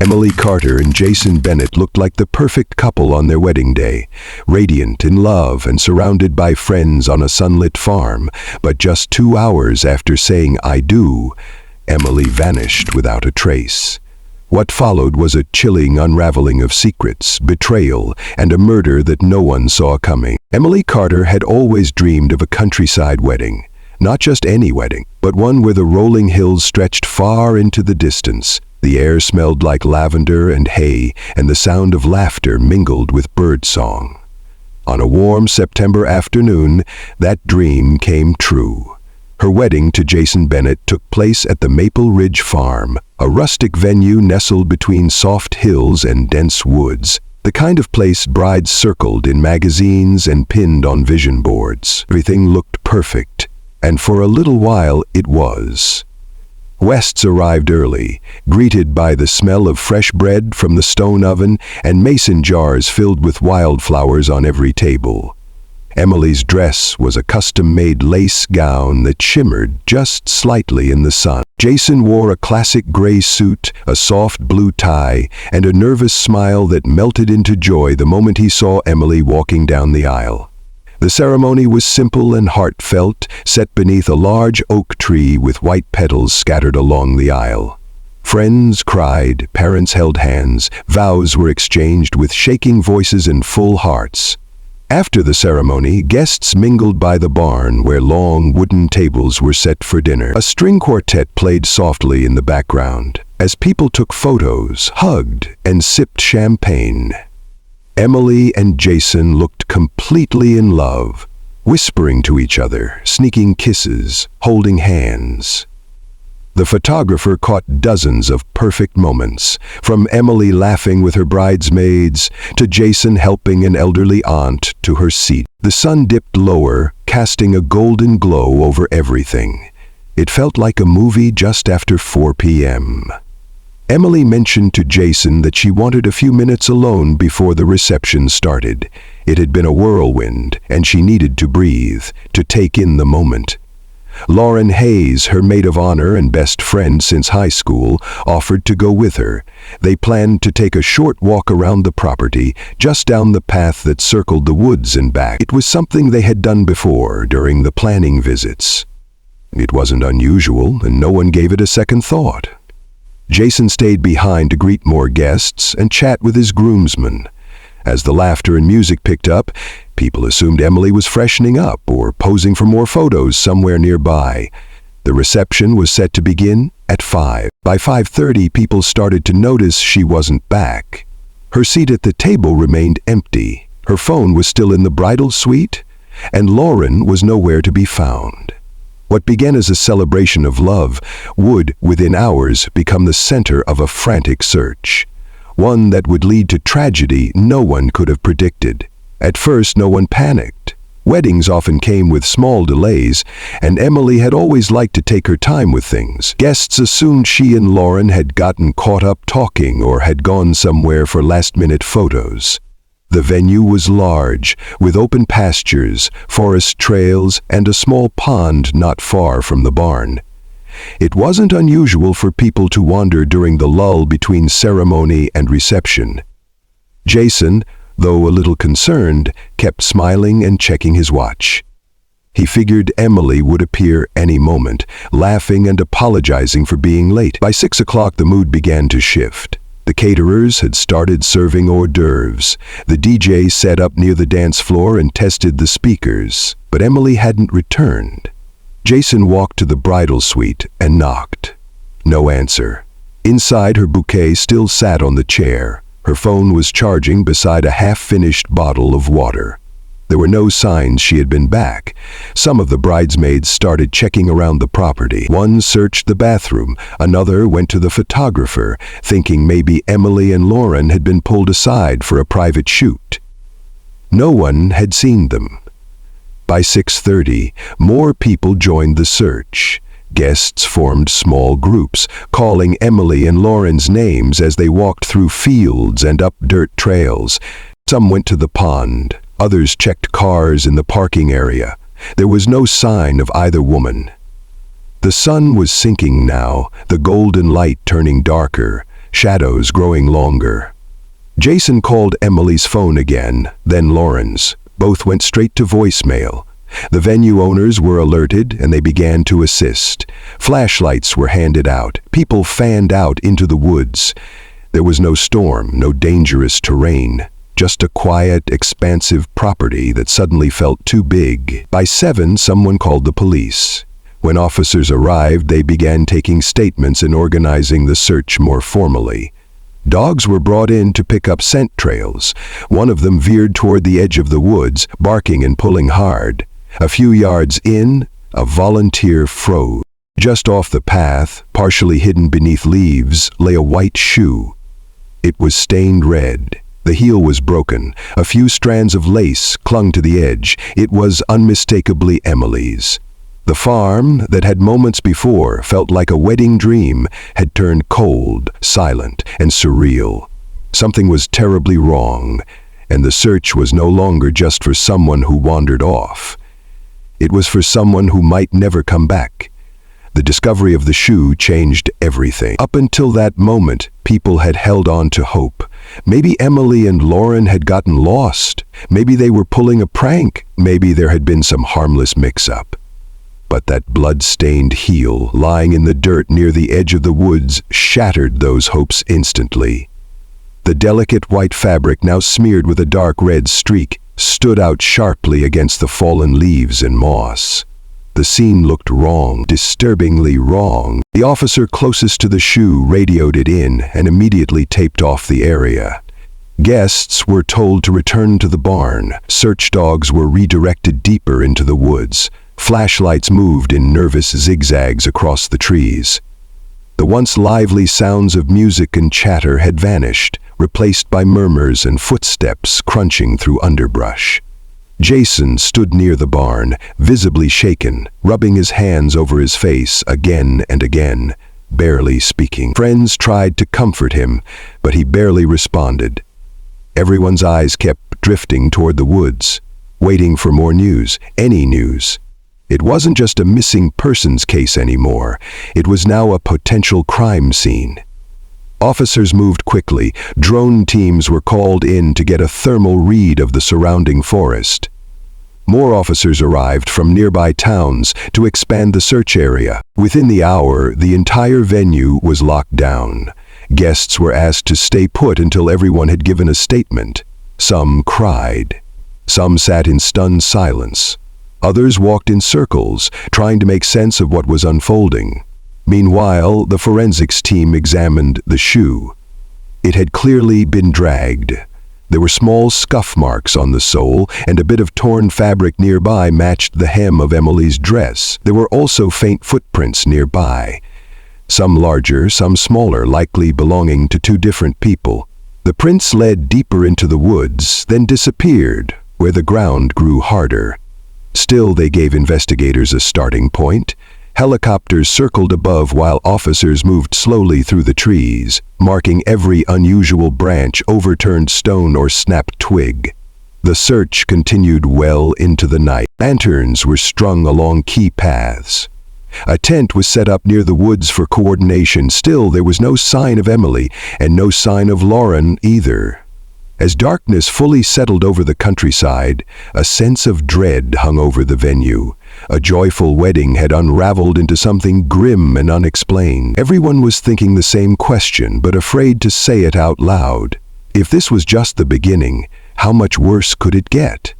Emily Carter and Jason Bennett looked like the perfect couple on their wedding day, radiant in love and surrounded by friends on a sunlit farm. But just 2 hours after saying "I do," Emily vanished without a trace. What followed was a chilling unraveling of secrets, betrayal, and a murder that no one saw coming. Emily Carter had always dreamed of a countryside wedding. Not just any wedding, but one where the rolling hills stretched far into the distance. The air smelled like lavender and hay, and the sound of laughter mingled with birdsong. On a warm September afternoon, that dream came true. Her wedding to Jason Bennett took place at the Maple Ridge Farm, a rustic venue nestled between soft hills and dense woods, the kind of place brides circled in magazines and pinned on vision boards. Everything looked perfect, and for a little while it was. Guests arrived early, greeted by the smell of fresh bread from the stone oven and mason jars filled with wildflowers on every table. Emily's dress was a custom-made lace gown that shimmered just slightly in the sun. Jason wore a classic gray suit, a soft blue tie, and a nervous smile that melted into joy the moment he saw Emily walking down the aisle. The ceremony was simple and heartfelt, set beneath a large oak tree with white petals scattered along the aisle. Friends cried, parents held hands, vows were exchanged with shaking voices and full hearts. After the ceremony, guests mingled by the barn where long wooden tables were set for dinner. A string quartet played softly in the background as people took photos, hugged, and sipped champagne. Emily and Jason looked completely in love, whispering to each other, sneaking kisses, holding hands. The photographer caught dozens of perfect moments, from Emily laughing with her bridesmaids to Jason helping an elderly aunt to her seat. The sun dipped lower, casting a golden glow over everything. It felt like a movie just after 4 p.m. Emily mentioned to Jason that she wanted a few minutes alone before the reception started. It had been a whirlwind, and she needed to breathe, to take in the moment. Lauren Hayes, her maid of honor and best friend since high school, offered to go with her. They planned to take a short walk around the property, just down the path that circled the woods and back. It was something they had done before during the planning visits. It wasn't unusual, and no one gave it a second thought. Jason stayed behind to greet more guests and chat with his groomsmen. As the laughter and music picked up, people assumed Emily was freshening up or posing for more photos somewhere nearby. The reception was set to begin at 5. By 5:30, people started to notice she wasn't back. Her seat at the table remained empty. Her phone was still in the bridal suite, and Lauren was nowhere to be found. What began as a celebration of love would, within hours, become the center of a frantic search. One that would lead to tragedy no one could have predicted. At first, no one panicked. Weddings often came with small delays, and Emily had always liked to take her time with things. Guests assumed she and Lauren had gotten caught up talking or had gone somewhere for last-minute photos. The venue was large, with open pastures, forest trails, and a small pond not far from the barn. It wasn't unusual for people to wander during the lull between ceremony and reception. Jason, though a little concerned, kept smiling and checking his watch. He figured Emily would appear any moment, laughing and apologizing for being late. By 6 o'clock, the mood began to shift. The caterers had started serving hors d'oeuvres. The DJ sat up near the dance floor and tested the speakers, but Emily hadn't returned. Jason walked to the bridal suite and knocked. No answer. Inside, her bouquet still sat on the chair. Her phone was charging beside a half-finished bottle of water. There were no signs she had been back. Some of the bridesmaids started checking around the property. One searched the bathroom, another went to the photographer, thinking maybe Emily and Lauren had been pulled aside for a private shoot. No one had seen them. By 6:30, more people joined the search. Guests formed small groups, calling Emily and Lauren's names as they walked through fields and up dirt trails. Some went to the pond. Others checked cars in the parking area. There was no sign of either woman. The sun was sinking now, the golden light turning darker. shadows growing longer. Jason called Emily's phone again, then Lauren's. Both went straight to voicemail. The venue owners were alerted and they began to assist. Flashlights were handed out. People fanned out into the woods. There was no storm, no dangerous terrain. Just a quiet, expansive property that suddenly felt too big. By 7, someone called the police. When officers arrived, they began taking statements and organizing the search more formally. Dogs were brought in to pick up scent trails. One of them veered toward the edge of the woods, barking and pulling hard. A few yards in, a volunteer froze. Just off the path, partially hidden beneath leaves, lay a white shoe. It was stained red. The heel was broken. A few strands of lace clung to the edge. It was unmistakably Emily's. The farm, that had moments before felt like a wedding dream, had turned cold, silent, and surreal. Something was terribly wrong, and the search was no longer just for someone who wandered off. It was for someone who might never come back. The discovery of the shoe changed everything. Up until that moment, people had held on to hope. Maybe Emily and Lauren had gotten lost. Maybe they were pulling a prank. Maybe there had been some harmless mix-up. But that blood-stained heel, lying in the dirt near the edge of the woods, shattered those hopes instantly. The delicate white fabric, now smeared with a dark red streak, stood out sharply against the fallen leaves and moss. The scene looked wrong, disturbingly wrong. The officer closest to the shoe radioed it in and immediately taped off the area. Guests were told to return to the barn. Search dogs were redirected deeper into the woods. Flashlights moved in nervous zigzags across the trees. The once lively sounds of music and chatter had vanished, replaced by murmurs and footsteps crunching through underbrush. Jason stood near the barn, visibly shaken, rubbing his hands over his face again and again, barely speaking. Friends tried to comfort him, but he barely responded. Everyone's eyes kept drifting toward the woods, waiting for more news, any news. It wasn't just a missing persons case anymore. It was now a potential crime scene. Officers moved quickly. Drone teams were called in to get a thermal read of the surrounding forest. More officers arrived from nearby towns to expand the search area. Within the hour, the entire venue was locked down. Guests were asked to stay put until everyone had given a statement. Some cried. Some sat in stunned silence. Others walked in circles, trying to make sense of what was unfolding. Meanwhile, the forensics team examined the shoe. It had clearly been dragged. There were small scuff marks on the sole, and a bit of torn fabric nearby matched the hem of Emily's dress. There were also faint footprints nearby. Some larger, some smaller, likely belonging to two different people. The prints led deeper into the woods, then disappeared, where the ground grew harder. Still, they gave investigators a starting point. Helicopters circled above while officers moved slowly through the trees, marking every unusual branch, overturned stone, or snapped twig. The search continued well into the night. Lanterns were strung along key paths. A tent was set up near the woods for coordination. Still, there was no sign of Emily, and no sign of Lauren either. As darkness fully settled over the countryside, a sense of dread hung over the venue. A joyful wedding had unraveled into something grim and unexplained. Everyone was thinking the same question, but afraid to say it out loud. If this was just the beginning, how much worse could it get?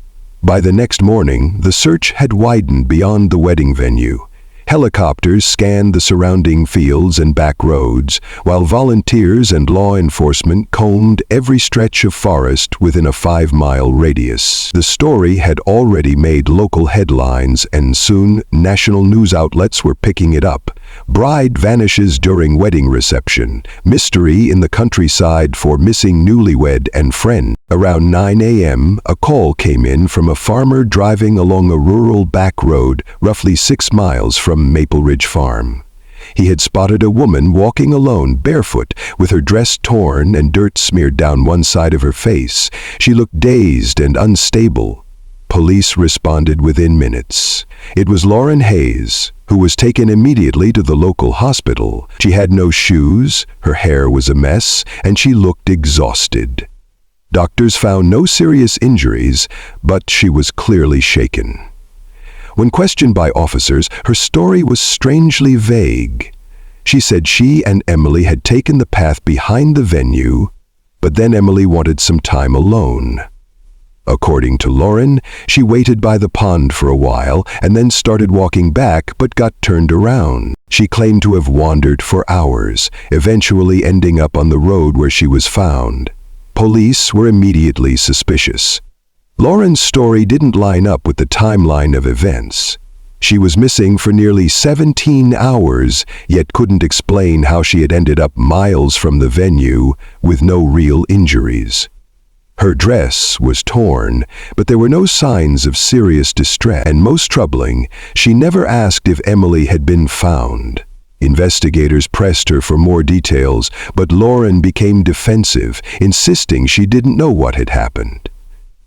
By the next morning, the search had widened beyond the wedding venue. Helicopters scanned the surrounding fields and back roads, while volunteers and law enforcement combed every stretch of forest within a 5-mile radius. The story had already made local headlines, and soon national news outlets were picking it up. Bride vanishes during wedding reception. Mystery in the countryside for missing newlywed and friend. Around 9 a.m., a call came in from a farmer driving along a rural back road roughly 6 miles from Maple Ridge Farm. He had spotted a woman walking alone, barefoot, with her dress torn and dirt smeared down one side of her face. She looked dazed and unstable. Police responded within minutes. It was Lauren Hayes, who was taken immediately to the local hospital. She had no shoes, her hair was a mess, and she looked exhausted. Doctors found no serious injuries, but she was clearly shaken. When questioned by officers, her story was strangely vague. She said she and Emily had taken the path behind the venue, but then Emily wanted some time alone. According to Lauren, she waited by the pond for a while and then started walking back but got turned around. She claimed to have wandered for hours, eventually ending up on the road where she was found. Police were immediately suspicious. Lauren's story didn't line up with the timeline of events. She was missing for nearly 17 hours, yet couldn't explain how she had ended up miles from the venue with no real injuries. Her dress was torn, but there were no signs of serious distress, and most troubling, she never asked if Emily had been found. Investigators pressed her for more details, but Lauren became defensive, insisting she didn't know what had happened.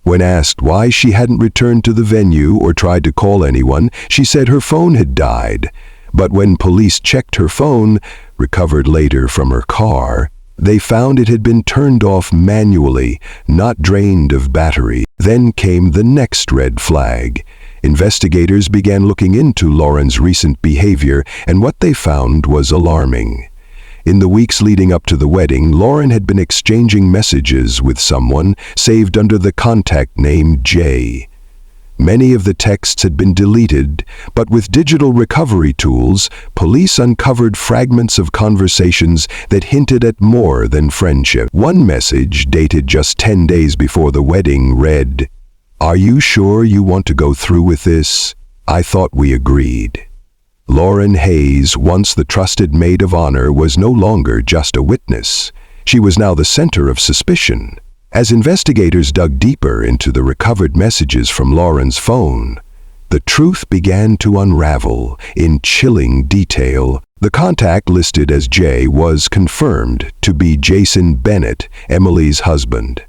When asked why she hadn't returned to the venue or tried to call anyone, she said her phone had died. But when police checked her phone, recovered later from her car, they found it had been turned off manually, not drained of battery. Then came the next red flag. Investigators began looking into Lauren's recent behavior, and what they found was alarming. In the weeks leading up to the wedding, Lauren had been exchanging messages with someone saved under the contact name Jay. Many of the texts had been deleted, but with digital recovery tools, police uncovered fragments of conversations that hinted at more than friendship. One message, dated just 10 days before the wedding, read, "Are you sure you want to go through with this? I thought we agreed." Lauren Hayes, once the trusted maid of honor, was no longer just a witness. She was now the center of suspicion. As investigators dug deeper into the recovered messages from Lauren's phone, the truth began to unravel in chilling detail. The contact listed as Jay was confirmed to be Jason Bennett, Emily's husband.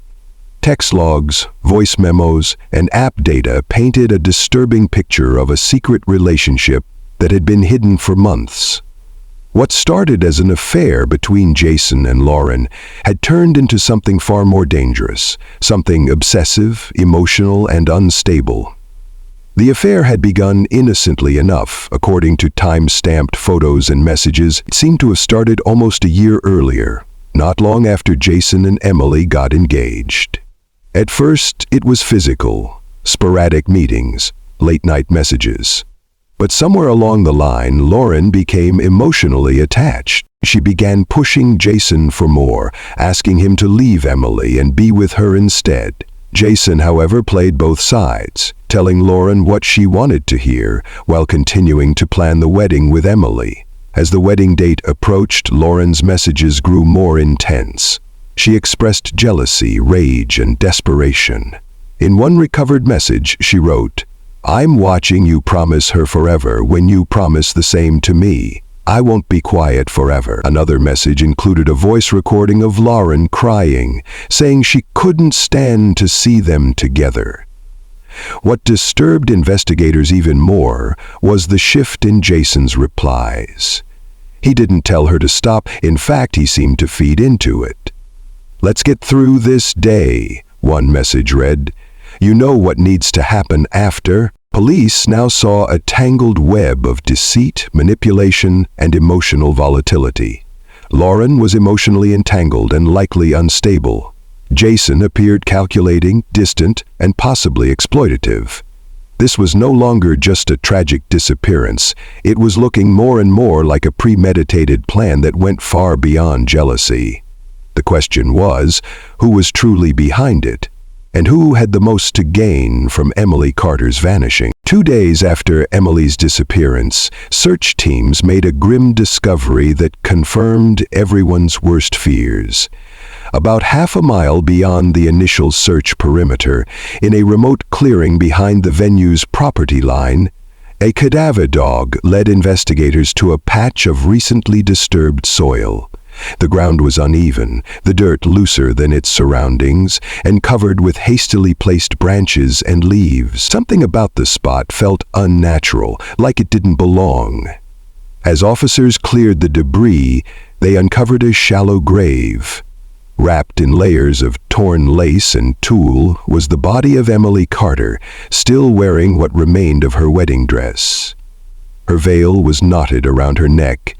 Text logs, voice memos, and app data painted a disturbing picture of a secret relationship that had been hidden for months. What started as an affair between Jason and Lauren had turned into something far more dangerous, something obsessive, emotional, and unstable. The affair had begun innocently enough. According to time-stamped photos and messages, it seemed to have started almost a year earlier, not long after Jason and Emily got engaged. At first, it was physical, sporadic meetings, late-night messages. But somewhere along the line, Lauren became emotionally attached. She began pushing Jason for more, asking him to leave Emily and be with her instead. Jason, however, played both sides, telling Lauren what she wanted to hear while continuing to plan the wedding with Emily. As the wedding date approached, Lauren's messages grew more intense. She expressed jealousy, rage, and desperation. In one recovered message, she wrote, "I'm watching you promise her forever when you promise the same to me. I won't be quiet forever." Another message included a voice recording of Lauren crying, saying she couldn't stand to see them together. What disturbed investigators even more was the shift in Jason's replies. He didn't tell her to stop. In fact, he seemed to feed into it. "Let's get through this day," one message read. "You know what needs to happen after." Police now saw a tangled web of deceit, manipulation, and emotional volatility. Lauren was emotionally entangled and likely unstable. Jason appeared calculating, distant, and possibly exploitative. This was no longer just a tragic disappearance. It was looking more and more like a premeditated plan that went far beyond jealousy. The question was, who was truly behind it? And who had the most to gain from Emily Carter's vanishing? 2 days after Emily's disappearance, search teams made a grim discovery that confirmed everyone's worst fears. About half a mile beyond the initial search perimeter, in a remote clearing behind the venue's property line, a cadaver dog led investigators to a patch of recently disturbed soil. The ground was uneven, the dirt looser than its surroundings, and covered with hastily placed branches and leaves. Something about the spot felt unnatural, like it didn't belong. As officers cleared the debris, they uncovered a shallow grave. Wrapped in layers of torn lace and tulle was the body of Emily Carter, still wearing what remained of her wedding dress. Her veil was knotted around her neck,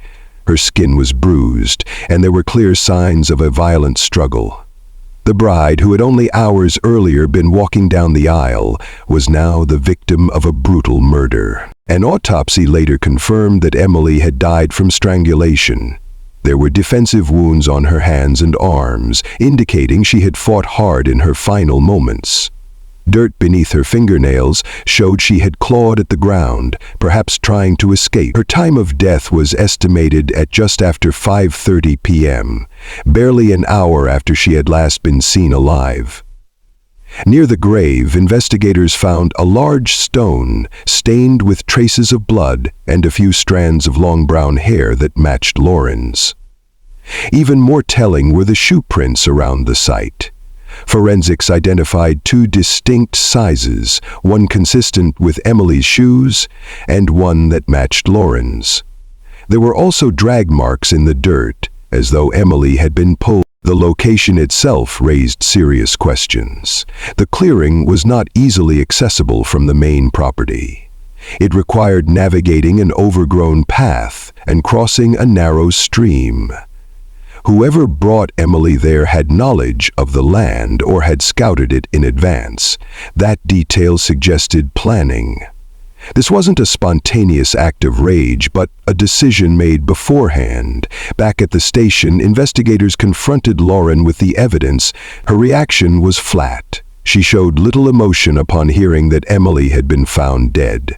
her skin was bruised, and there were clear signs of a violent struggle. The bride, who had only hours earlier been walking down the aisle, was now the victim of a brutal murder. An autopsy later confirmed that Emily had died from strangulation. There were defensive wounds on her hands and arms, indicating she had fought hard in her final moments. Dirt beneath her fingernails showed she had clawed at the ground, perhaps trying to escape. Her time of death was estimated at just after 5:30 p.m., barely an hour after she had last been seen alive. Near the grave, investigators found a large stone stained with traces of blood and a few strands of long brown hair that matched Lauren's. Even more telling were the shoe prints around the site. Forensics identified two distinct sizes, one consistent with Emily's shoes and one that matched Lauren's. There were also drag marks in the dirt, as though Emily had been pulled. The location itself raised serious questions. The clearing was not easily accessible from the main property. It required navigating an overgrown path and crossing a narrow stream. Whoever brought Emily there had knowledge of the land or had scouted it in advance. That detail suggested planning. This wasn't a spontaneous act of rage, but a decision made beforehand. Back at the station, investigators confronted Lauren with the evidence. Her reaction was flat. She showed little emotion upon hearing that Emily had been found dead.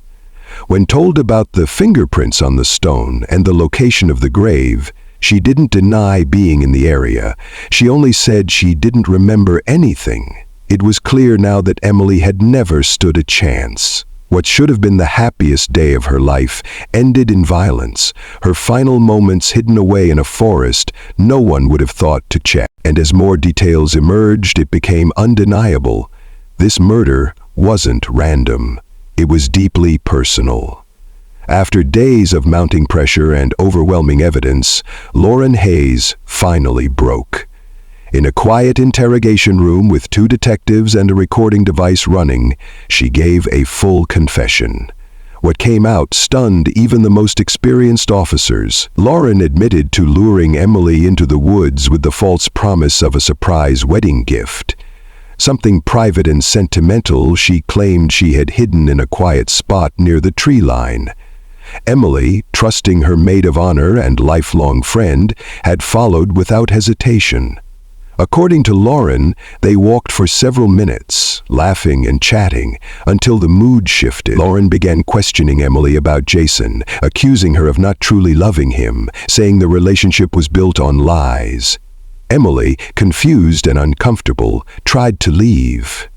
When told about the fingerprints on the stone and the location of the grave, she didn't deny being in the area. She only said she didn't remember anything. It was clear now that Emily had never stood a chance. What should have been the happiest day of her life ended in violence. Her final moments hidden away in a forest no one would have thought to check. And as more details emerged, it became undeniable. This murder wasn't random. It was deeply personal. After days of mounting pressure and overwhelming evidence, Lauren Hayes finally broke. In a quiet interrogation room with two detectives and a recording device running, she gave a full confession. What came out stunned even the most experienced officers. Lauren admitted to luring Emily into the woods with the false promise of a surprise wedding gift. Something private and sentimental she claimed she had hidden in a quiet spot near the tree line. Emily, trusting her maid of honor and lifelong friend, had followed without hesitation. According to Lauren, they walked for several minutes, laughing and chatting, until the mood shifted. Lauren began questioning Emily about Jason, accusing her of not truly loving him, saying the relationship was built on lies. Emily, confused and uncomfortable, tried to leave.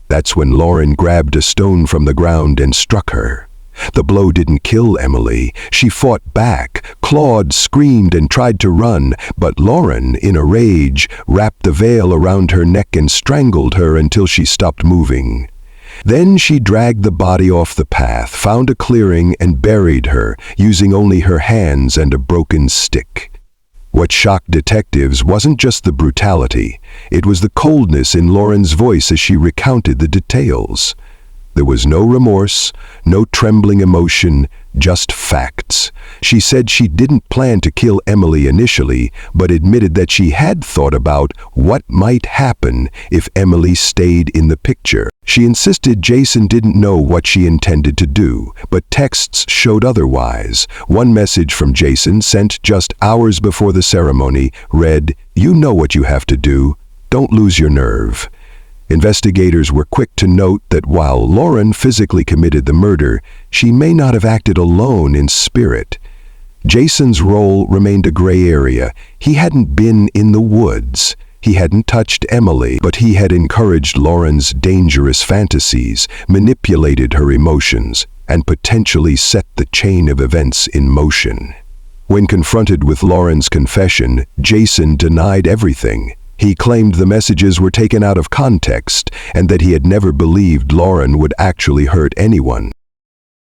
That's when Lauren grabbed a stone from the ground and struck her. The blow didn't kill Emily. She fought back, clawed, screamed, and tried to run, but Lauren, in a rage, wrapped the veil around her neck and strangled her until she stopped moving. Then she dragged the body off the path, found a clearing, and buried her, using only her hands and a broken stick. What shocked detectives wasn't just the brutality, it was the coldness in Lauren's voice as she recounted the details. There was no remorse, no trembling emotion, just facts. She said she didn't plan to kill Emily initially, but admitted that she had thought about what might happen if Emily stayed in the picture. She insisted Jason didn't know what she intended to do, but texts showed otherwise. One message from Jason, sent just hours before the ceremony, read, "You know what you have to do. Don't lose your nerve." Investigators were quick to note that while Lauren physically committed the murder, she may not have acted alone in spirit. Jason's role remained a gray area. He hadn't been in the woods. He hadn't touched Emily, but he had encouraged Lauren's dangerous fantasies, manipulated her emotions, and potentially set the chain of events in motion. When confronted with Lauren's confession, Jason denied everything. He claimed the messages were taken out of context and that he had never believed Lauren would actually hurt anyone.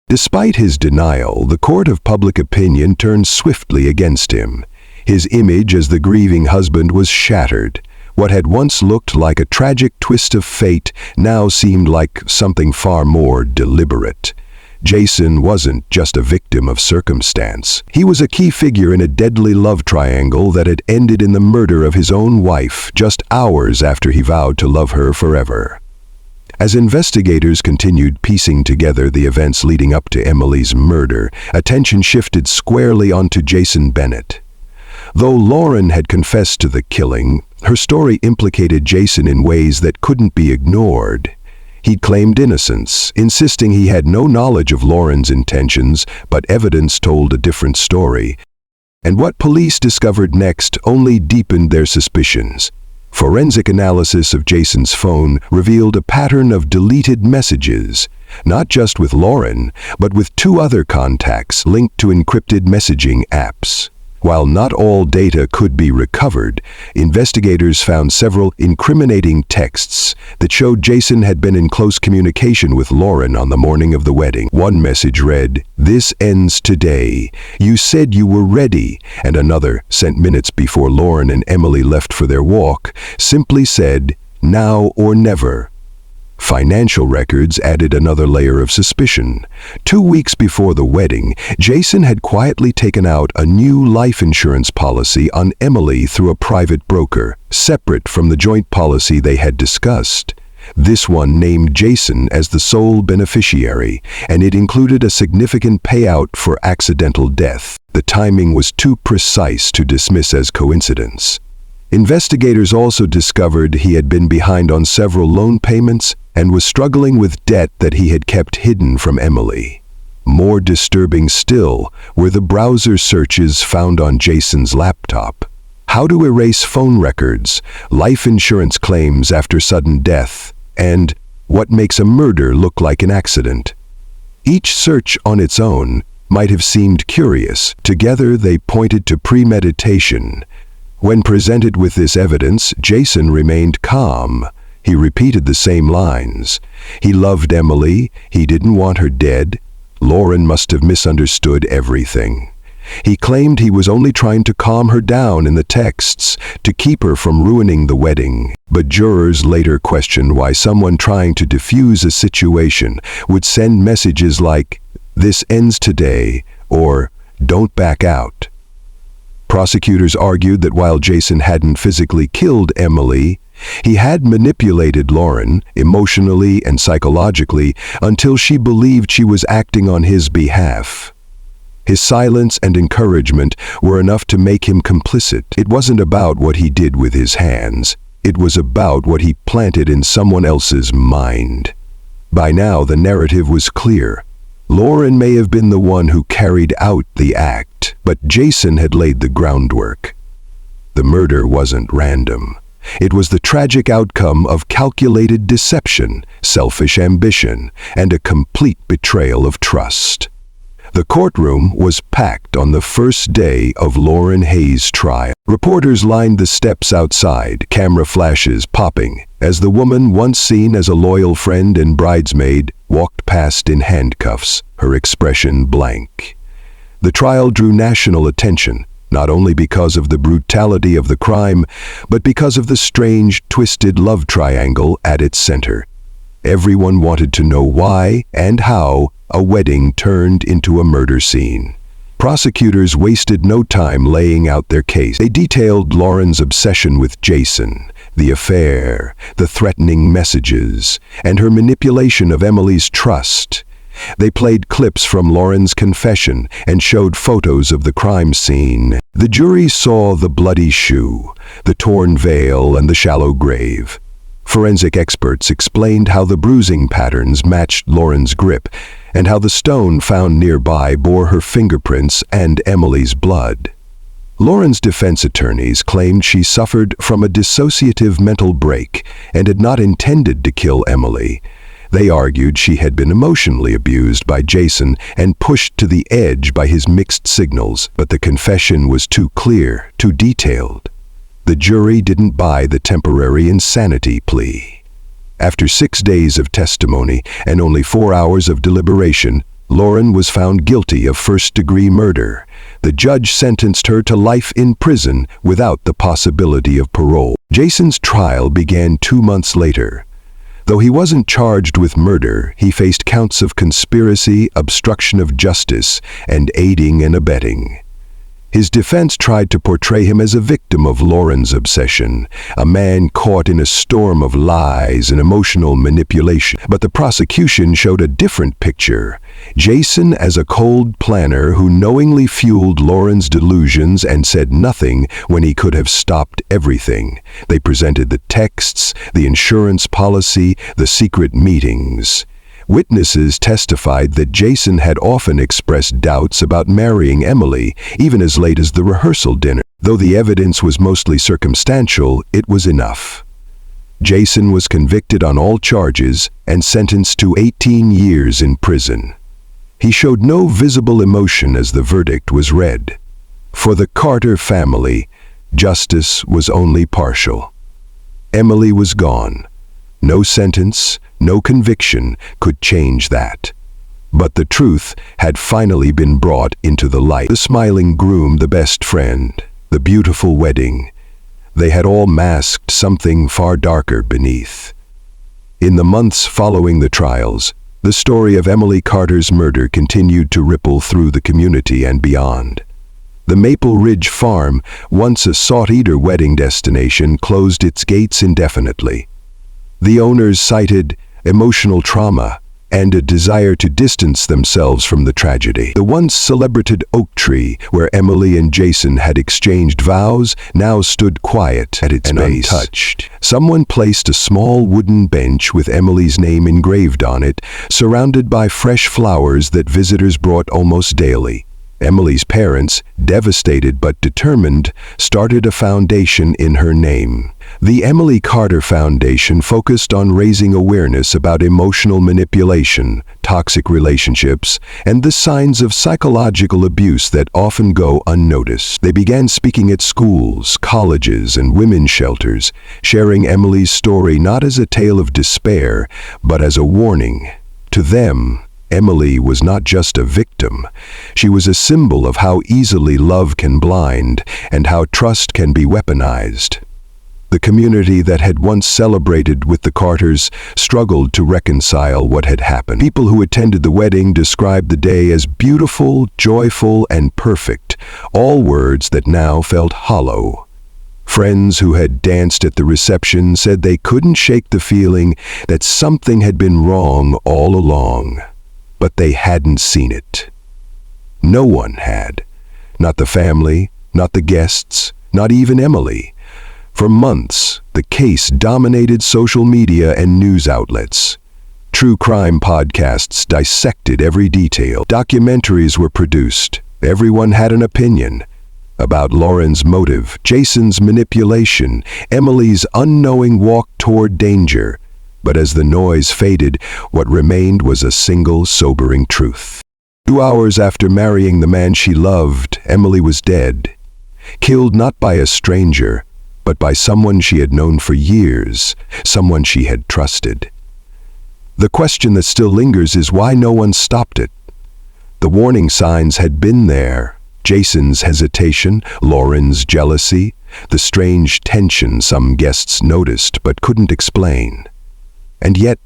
Despite his denial, the court of public opinion turned swiftly against him. His image as the grieving husband was shattered. What had once looked like a tragic twist of fate now seemed like something far more deliberate. Jason wasn't just a victim of circumstance. He was a key figure in a deadly love triangle that had ended in the murder of his own wife just hours after he vowed to love her forever. As investigators continued piecing together the events leading up to Emily's murder, attention shifted squarely onto Jason Bennett. Though Lauren had confessed to the killing, her story implicated Jason in ways that couldn't be ignored. He'd claimed innocence, insisting he had no knowledge of Lauren's intentions, but evidence told a different story. And what police discovered next only deepened their suspicions. Forensic analysis of Jason's phone revealed a pattern of deleted messages, not just with Lauren, but with 2 other contacts linked to encrypted messaging apps. While not all data could be recovered, investigators found several incriminating texts that showed Jason had been in close communication with Lauren on the morning of the wedding. One message read, "This ends today. You said you were ready," and another, sent minutes before Lauren and Emily left for their walk, simply said, "Now or never." Financial records added another layer of suspicion. 2 weeks before the wedding, Jason had quietly taken out a new life insurance policy on Emily through a private broker, separate from the joint policy they had discussed. This one named Jason as the sole beneficiary, and it included a significant payout for accidental death. The timing was too precise to dismiss as coincidence. Investigators also discovered he had been behind on several loan payments and was struggling with debt that he had kept hidden from Emily. More disturbing still were the browser searches found on Jason's laptop. How to erase phone records, life insurance claims after sudden death, and what makes a murder look like an accident. Each search on its own might have seemed curious. Together they pointed to premeditation. When presented with this evidence, Jason remained calm. He repeated the same lines. He loved Emily. He didn't want her dead. Lauren must have misunderstood everything. He claimed he was only trying to calm her down in the texts, to keep her from ruining the wedding. But jurors later questioned why someone trying to defuse a situation would send messages like, "This ends today," or "Don't back out." Prosecutors argued that while Jason hadn't physically killed Emily, he had manipulated Lauren emotionally and psychologically until she believed she was acting on his behalf. His silence and encouragement were enough to make him complicit. It wasn't about what he did with his hands. It was about what he planted in someone else's mind. By now, the narrative was clear. Lauren may have been the one who carried out the act, but Jason had laid the groundwork. The murder wasn't random. It was the tragic outcome of calculated deception, selfish ambition, and a complete betrayal of trust. The courtroom was packed on the first day of Lauren Hayes' trial. Reporters lined the steps outside, camera flashes popping, as the woman once seen as a loyal friend and bridesmaid walked past in handcuffs, her expression blank. The trial drew national attention, not only because of the brutality of the crime, but because of the strange, twisted love triangle at its center. Everyone wanted to know why and how a wedding turned into a murder scene. Prosecutors wasted no time laying out their case. They detailed Lauren's obsession with Jason, the affair, the threatening messages, and her manipulation of Emily's trust. They played clips from Lauren's confession and showed photos of the crime scene. The jury saw the bloody shoe, the torn veil, and the shallow grave. Forensic experts explained how the bruising patterns matched Lauren's grip, and how the stone found nearby bore her fingerprints and Emily's blood. Lauren's defense attorneys claimed she suffered from a dissociative mental break and had not intended to kill Emily. They argued she had been emotionally abused by Jason and pushed to the edge by his mixed signals, but the confession was too clear, too detailed. The jury didn't buy the temporary insanity plea. After 6 days of testimony and only 4 hours of deliberation, Lauren was found guilty of first-degree murder. The judge sentenced her to life in prison without the possibility of parole. Jason's trial began 2 months later. Though he wasn't charged with murder, he faced counts of conspiracy, obstruction of justice, and aiding and abetting. His defense tried to portray him as a victim of Lauren's obsession, a man caught in a storm of lies and emotional manipulation. But the prosecution showed a different picture. Jason as a cold planner who knowingly fueled Lauren's delusions and said nothing when he could have stopped everything. They presented the texts, the insurance policy, the secret meetings. Witnesses testified that Jason had often expressed doubts about marrying Emily, even as late as the rehearsal dinner. Though the evidence was mostly circumstantial, it was enough. Jason was convicted on all charges and sentenced to 18 years in prison. He showed no visible emotion as the verdict was read. For the Carter family, justice was only partial. Emily was gone. No sentence, no conviction could change that. But the truth had finally been brought into the light. The smiling groom, the best friend, the beautiful wedding. They had all masked something far darker beneath. In the months following the trials, the story of Emily Carter's murder continued to ripple through the community and beyond. The Maple Ridge Farm, once a sought-after wedding destination, closed its gates indefinitely. The owners cited emotional trauma and a desire to distance themselves from the tragedy. The once celebrated oak tree, where Emily and Jason had exchanged vows, now stood quiet at its base, untouched. Someone placed a small wooden bench with Emily's name engraved on it, surrounded by fresh flowers that visitors brought almost daily. Emily's parents, devastated but determined, started a foundation in her name. The Emily Carter Foundation focused on raising awareness about emotional manipulation, toxic relationships, and the signs of psychological abuse that often go unnoticed. They began speaking at schools, colleges, and women's shelters, sharing Emily's story not as a tale of despair, but as a warning. To them, Emily was not just a victim. She was a symbol of how easily love can blind and how trust can be weaponized. The community that had once celebrated with the Carters struggled to reconcile what had happened. People who attended the wedding described the day as beautiful, joyful, and perfect, all words that now felt hollow. Friends who had danced at the reception said they couldn't shake the feeling that something had been wrong all along. But they hadn't seen it. No one had. Not the family, not the guests, not even Emily. For months, the case dominated social media and news outlets. True crime podcasts dissected every detail. Documentaries were produced. Everyone had an opinion about Lauren's motive, Jason's manipulation, Emily's unknowing walk toward danger. But as the noise faded, what remained was a single sobering truth. 2 hours after marrying the man she loved, Emily was dead. Killed not by a stranger, but by someone she had known for years, someone she had trusted. The question that still lingers is why no one stopped it. The warning signs had been there. Jason's hesitation, Lauren's jealousy, the strange tension some guests noticed but couldn't explain. And yet,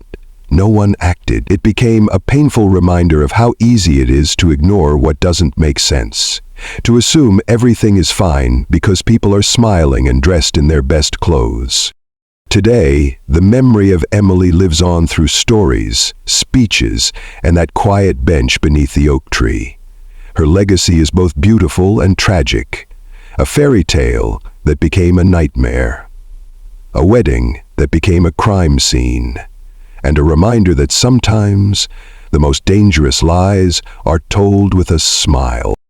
no one acted. It became a painful reminder of how easy it is to ignore what doesn't make sense, to assume everything is fine because people are smiling and dressed in their best clothes. Today, the memory of Emily lives on through stories, speeches, and that quiet bench beneath the oak tree. Her legacy is both beautiful and tragic, a fairy tale that became a nightmare, a wedding that became a crime scene, and a reminder that sometimes the most dangerous lies are told with a smile.